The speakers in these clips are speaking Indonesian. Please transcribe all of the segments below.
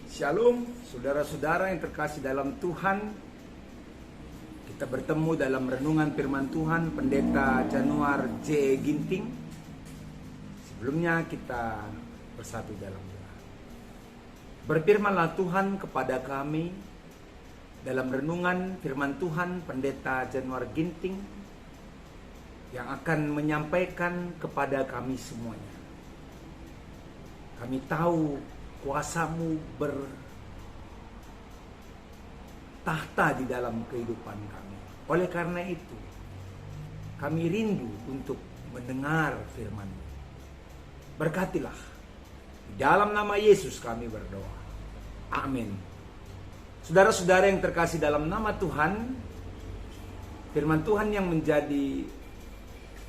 Shalom, saudara-saudara yang terkasih dalam Tuhan. Kita bertemu dalam renungan firman Tuhan Pendeta Januar J. Ginting. Sebelumnya kita bersatu dalam doa. Berfirmanlah Tuhan kepada kami dalam renungan firman Tuhan Pendeta Januar Ginting yang akan menyampaikan kepada kami semuanya. Kami tahu kuasa-Mu bertahta di dalam kehidupan kami. Oleh karena itu, kami rindu untuk mendengar firman-Mu. Berkatilah. Di dalam nama Yesus kami berdoa. Amin. Saudara-saudara yang terkasih dalam nama Tuhan, firman Tuhan yang menjadi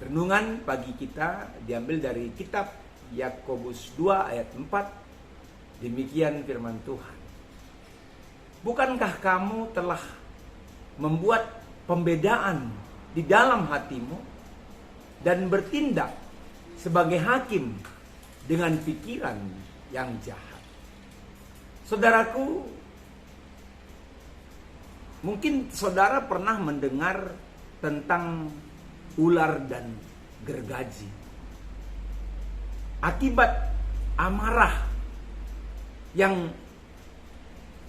renungan pagi kita diambil dari kitab Yakobus 2 ayat 4. Demikian firman Tuhan. Bukankah kamu telah membuat pembedaan di dalam hatimu dan bertindak sebagai hakim dengan pikiran yang jahat? Saudaraku, mungkin saudara pernah mendengar tentang ular dan gergaji. Akibat amarah yang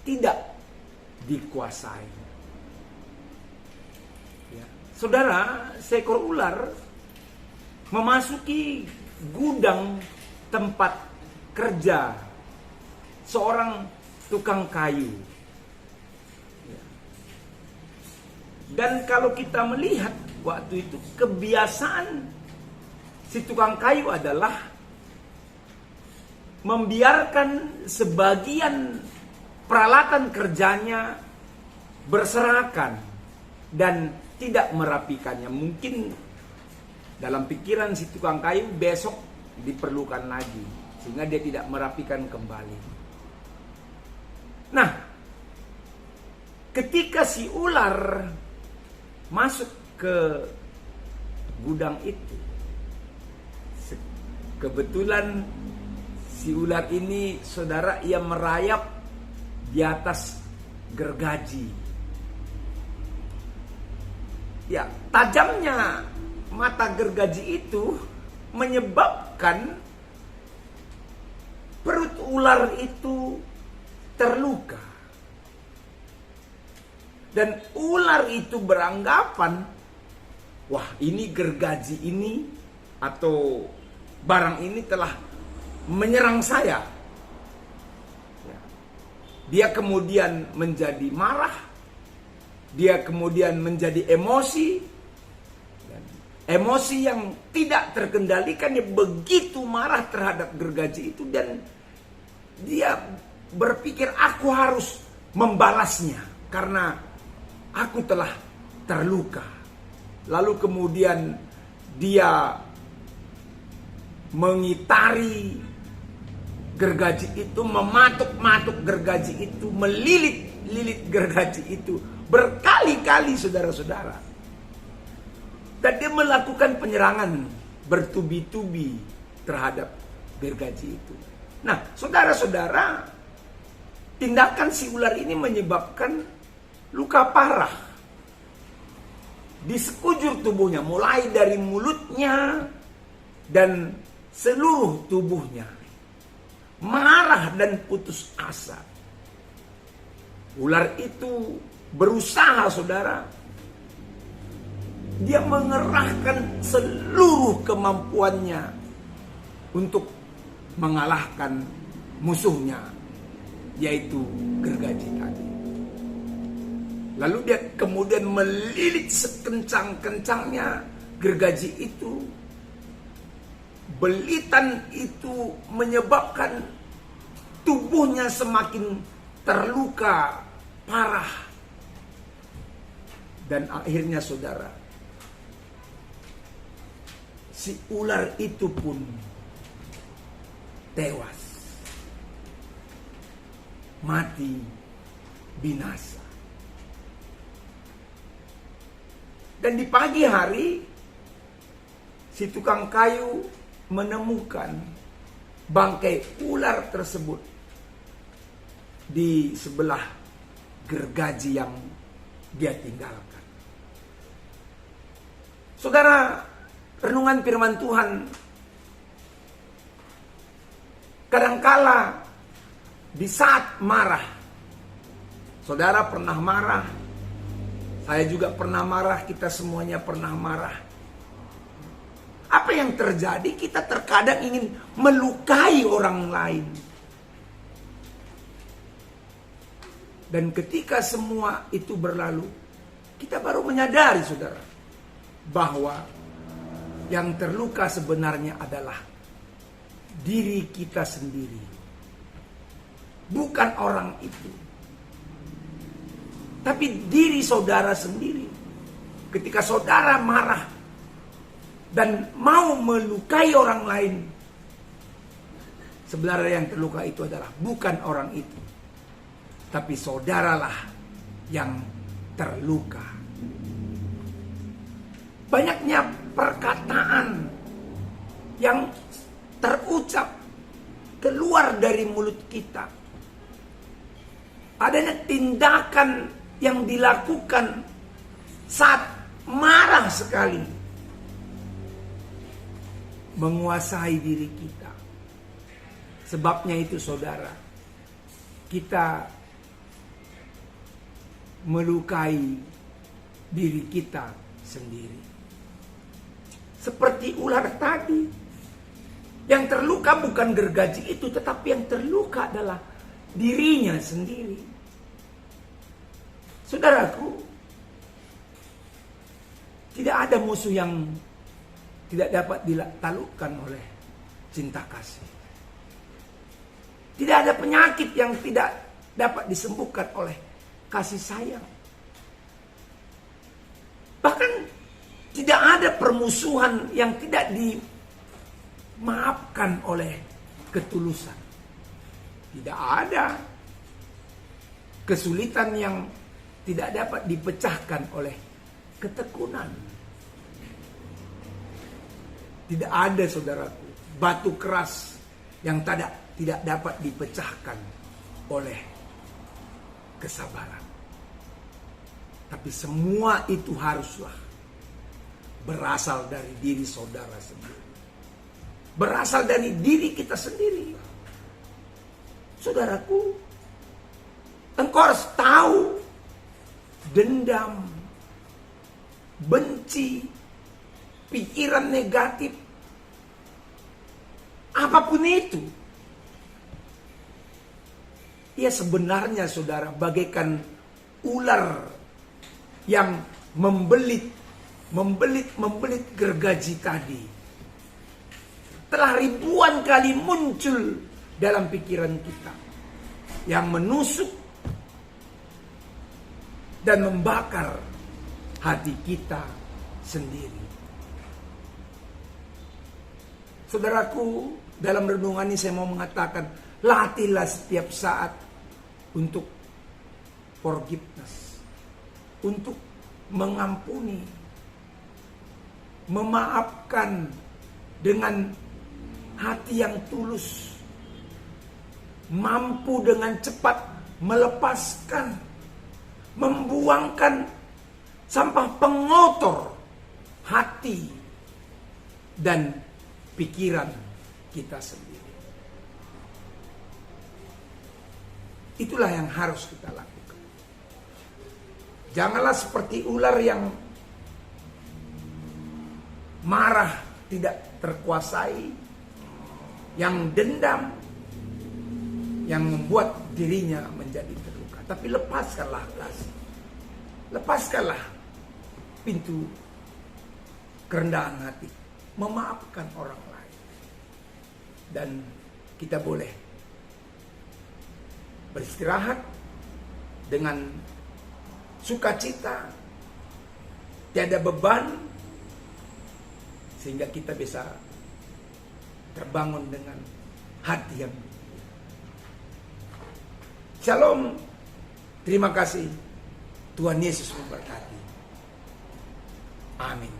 tidak dikuasai. Ya. Saudara, seekor ular memasuki gudang tempat kerja seorang tukang kayu. Ya. Dan kalau kita melihat waktu itu, kebiasaan si tukang kayu adalah membiarkan sebagian peralatan kerjanya berserakan dan tidak merapikannya. Mungkin dalam pikiran si tukang kayu besok diperlukan lagi, sehingga dia tidak merapikan kembali. Nah, ketika si ular masuk ke gudang itu, kebetulan si ular ini, saudara, ia merayap di atas gergaji. Ya, tajamnya mata gergaji itu menyebabkan perut ular itu terluka. Dan ular itu beranggapan, wah, ini gergaji ini atau barang ini telah menyerang saya. Dia kemudian menjadi marah, dia kemudian menjadi emosi, dan emosi yang tidak terkendalikan. Dia begitu marah terhadap gergaji itu dan dia berpikir, aku harus membalasnya karena aku telah terluka. Lalu kemudian dia mengitari gergaji itu, mematuk-matuk gergaji itu, melilit-lilit gergaji itu berkali-kali, saudara-saudara. Dan dia melakukan penyerangan bertubi-tubi terhadap gergaji itu. Nah, saudara-saudara, tindakan si ular ini menyebabkan luka parah di sekujur tubuhnya, mulai dari mulutnya dan seluruh tubuhnya. Marah dan putus asa. Ular itu berusaha, saudara. Dia mengerahkan seluruh kemampuannya untuk mengalahkan musuhnya, yaitu gergaji tadi. Lalu dia kemudian melilit sekencang-kencangnya gergaji itu. Belitan itu menyebabkan tubuhnya semakin terluka parah. Dan akhirnya, saudara, si ular itu pun tewas. Mati binasa. Dan di pagi hari, si tukang kayu menemukan bangkai ular tersebut di sebelah gergaji yang dia tinggalkan. Saudara, renungan firman Tuhan kadangkala di saat marah. Saudara pernah marah, saya juga pernah marah, kita semuanya pernah marah. Apa yang terjadi? Kita terkadang ingin melukai orang lain. Dan ketika semua itu berlalu, kita baru menyadari, saudara, bahwa yang terluka sebenarnya adalah diri kita sendiri, bukan orang itu, tapi diri saudara sendiri. Ketika saudara marah dan mau melukai orang lain, sebenarnya yang terluka itu adalah bukan orang itu, tapi saudaralah yang terluka. Banyaknya perkataan yang terucap keluar dari mulut kita. Adanya tindakan yang dilakukan saat marah sekali, menguasai diri kita. Sebabnya itu, saudara, kita melukai diri kita sendiri. Seperti ular tadi, yang terluka bukan gergaji itu, tetapi yang terluka adalah dirinya sendiri. Saudaraku, tidak ada musuh yang tidak dapat ditaklukkan oleh cinta kasih. Tidak ada penyakit yang tidak dapat disembuhkan oleh kasih sayang. Bahkan tidak ada permusuhan yang tidak dimaafkan oleh ketulusan. Tidak ada kesulitan yang tidak dapat dipecahkan oleh ketekunan. Tidak ada, saudaraku, batu keras yang tidak dapat dipecahkan oleh kesabaran. Tapi semua itu haruslah berasal dari diri saudara sendiri. Berasal dari diri kita sendiri. Saudaraku, engkau harus tahu dendam, benci, pikiran negatif, apapun itu, ia sebenarnya, saudara, bagaikan ular yang membelit gergaji tadi. Telah ribuan kali muncul dalam pikiran kita, yang menusuk dan membakar hati kita sendiri. Saudaraku, dalam renungan ini saya mau mengatakan, latihlah setiap saat untuk forgiveness, untuk mengampuni, memaafkan dengan hati yang tulus, mampu dengan cepat melepaskan, membuangkan sampah pengotor hati dan pikiran kita sendiri. Itulah yang harus kita lakukan. Janganlah seperti ular yang marah tidak terkuasai, yang dendam, yang membuat dirinya menjadi terluka. Tapi lepaskanlah kasih. Lepaskanlah pintu kerendahan hati, memaafkan orang lain. Dan kita boleh beristirahat dengan sukacita, tiada beban, sehingga kita bisa terbangun dengan hati yang Shalom. Terima kasih. Tuhan Yesus memberkati. Amin.